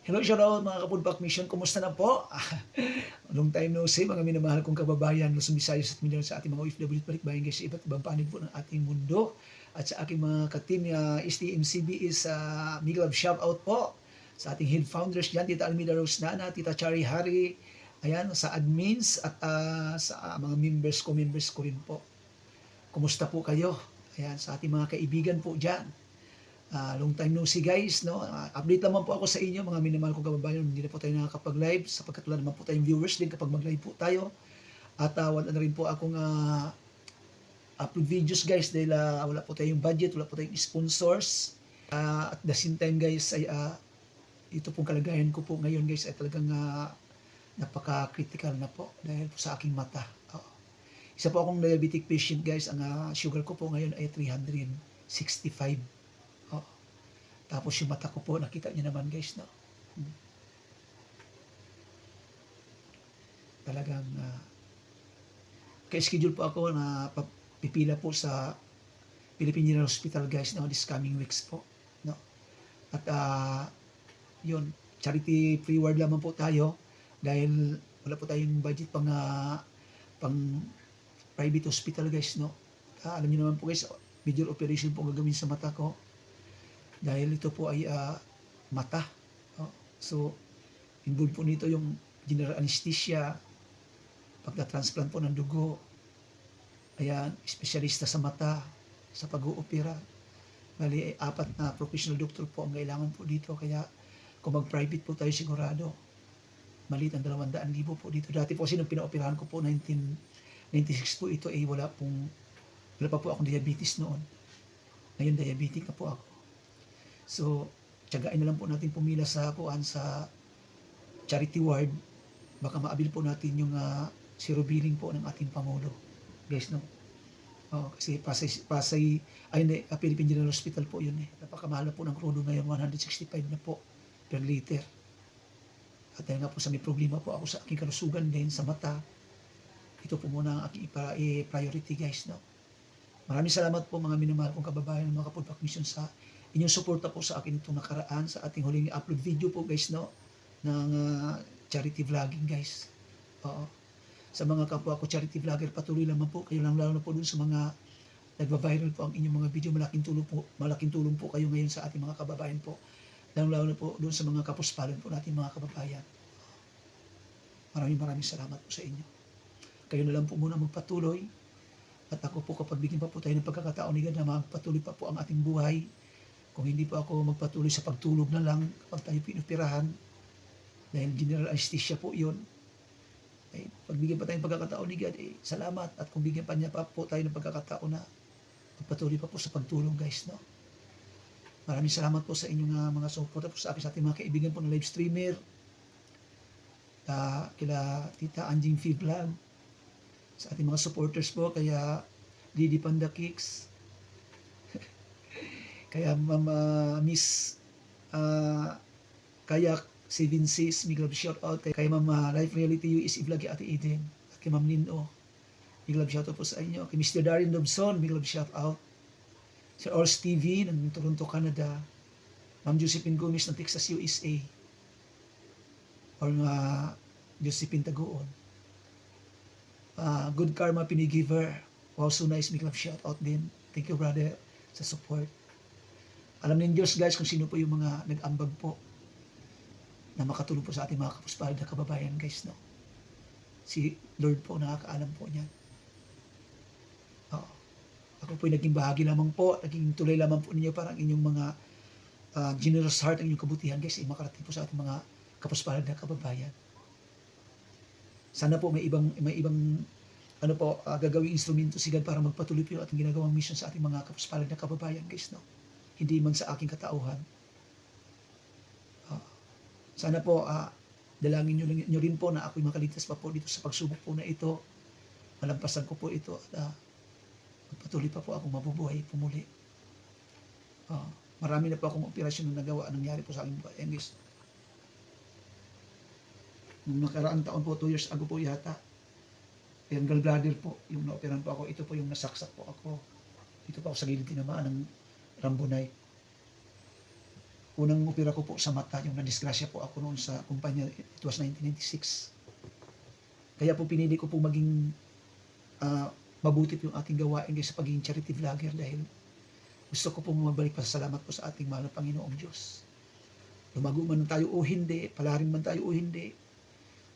Hello, shoutout mga Kapudpak Mission. Kumusta na po? Long time no see, mga minamahal kong kababayan, Luzon, Visayas at Mindanao sa ating mga OFW at balikbayan guys sa iba't ibang panig po ng ating mundo. At sa aking mga ka-team STMCB is Miguel of shoutout po sa ating head founders dyan, Tita Almida Rose Nana, Tita Chari Hari, ayan, sa admins at sa mga members ko rin po. Kumusta po kayo? Ayan, sa ating mga kaibigan po dyan. Long time no see guys, no? Update naman po ako sa inyo mga minamahal kong kababayan. Hindi na po tayo nakakapag-live sapagkat wala naman po tayong viewers din kapag mag-live po tayo. At wala na rin po akong upload videos guys dahil wala po tayong budget, wala po tayong sponsors. At the same time guys ay ito pong kalagayan ko po ngayon guys ay talagang napaka-critical na po dahil po sa aking mata. Isa po akong diabetic patient guys. Ang sugar ko po ngayon ay 365. Tapos yung mata ko po, nakita niyo naman guys, no? Talagang ka-schedule po ako na pipila po sa Philippine General Hospital guys, no? This coming weeks po, no? At yun, charity free ward lamang po tayo dahil wala po tayong budget pang private hospital guys, no? Alam niyo naman po guys, major operation po gagawin sa mata ko. Dahil ito po ay mata. So, involved po nito yung general anesthesia, pagta-transplant po ng dugo, ayan, espesyalista sa mata, sa pag-uopera. Bali, 4 na professional doctor po ang kailangan po dito. Kaya, kung mag-private po tayo sigurado, maliit ang 200,000 po dito. Dati po kasi nung pinaoperahan ko po, 1996 po ito, wala pa po akong diabetes noon. Ngayon, diabetic na po ako. So, tiyagain na lang po natin pumila sa charity ward. Baka maabil po natin yung zero billing po ng ating Pangulo. Guys, no? Kasi Philippine General Hospital po yun eh. Napakamahal na po ng crudo ngayon, 165 na po per liter. At dahil nga po sa may problema po ako sa aking kalusugan din, sa mata, ito po muna ang aking priority guys, no? Maraming salamat po mga minamahal kong kababayan, mga Kapudpak Mission sa inyong suporta po sa akin itong nakaraan sa ating huling upload video po guys, no, ng charity vlogging guys. Sa mga kapwa ko charity vlogger, patuloy lamang po kayo, lang lalo na po dun sa mga nagva-viral po ang inyong mga video. Malaking tulong po kayo ngayon sa ating mga kababayan po, lalo na po dun sa mga kapuspalon po natin mga kababayan. Maraming salamat po sa inyo. Kayo na lang po muna magpatuloy at ako po kapag bigyan pa po tayo ng pagkakataon ni God na magpatuloy pa po ang ating buhay. Kung hindi po ako magpatuloy sa pagtulog na lang kapag tayo pinupirahan, dahil general anesthesia po yun, pagbigyan pa tayo ng pagkakataon ni God, salamat. At kung bigyan pa niya pa po tayo ng pagkakataon na magpatuloy pa po sa pagtulong guys, no? Maraming salamat po sa inyong mga suporta po sa akin, sa ating mga kaibigan po na live streamer, kila Tita Anjing Fee Vlog, sa ating mga supporters po, kaya Didi Panda Kicks, kaya Mama Miss Kayak 76, Miguel shoutout kay Mama Life Reality US Vlog Ate Eden, at kay Ma'am Nino, Miguel shoutout po sa inyo, kay Mr. Darren Dobson, Miguel shoutout, Sir Ors TV ng Toronto, Canada, Ma'am Josephine Gomez ng Texas, USA, or Josephine Taguon, Good Karma Pinigiver, wow, so nice, Miguel shoutout din, thank you brother sa support. Alam ng Diyos guys kung sino po yung mga nag-ambag po na makatulong po sa ating mga kapuspalad na kababayan guys, no? Si Lord po nakakaalam po niyan. Ako po yung naging bahagi lamang po, naging tulay lamang po ninyo para ang inyong mga generous heart, ang inyong kabutihan guys, makarating po sa ating mga kapuspalad na kababayan. Sana po may ibang gagawing instrumento si God para magpatuloy po yung ating ginagawang mission sa ating mga kapuspalad na kababayan guys, no? Hindi man sa aking katauhan. Sana po dalangin nyo rin po na ako'y makaligtas pa po dito sa pagsubok po na ito. Malampasan ko po ito at magpatuloy pa po akong mabubuhay pumuli. Marami na po akong operasyon na nagawa, nangyari po sa aking buhay. Nung nakaraang taon po, 2 years ago po yata, yung gallbladder po, yung na-operan po ako, ito po yung nasaksak po ako. Dito po ako sa gilid tinamaan ng rambonite. unang opera ko po sa mata, yung nadisgrasya po ako noon sa kumpanya, it was 1996. Kaya po pinili ko po maging mabuti po yung ating gawain kaysa pagiging charity vlogger dahil gusto ko po magbalik pasasalamat po sa ating mahal na Panginoong Diyos. Lumago man tayo o hindi, palarin man tayo o hindi,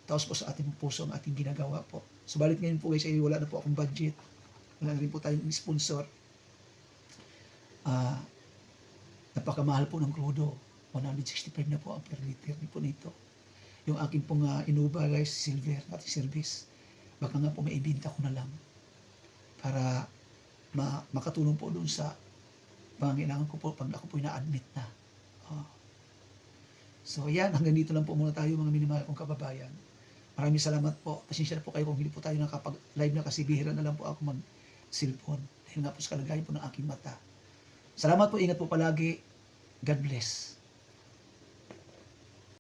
taos po sa ating puso ang ating ginagawa po. Subalit ngayon po guys, ay wala na po akong budget. Wala na rin po tayong sponsor. Napakamahal po ng crudo. 165 na po ang per liter po nito. Yung aking pong inuba guys, silver, ating service. Baka nga po maibinta ko na lang para makatulong po doon sa pangangailangan ko po pag ako po na-admit na. So yan, hanggang dito lang po muna tayo mga minimahal kong kababayan. Maraming salamat po. Pasensya na po kayo kung hindi po tayo nakapag-live na kasi bihira na lang po ako mag-cellphone. Dahil nga po sa kalagayan po ng aking mata. Salamat po, ingat po palagi. God bless.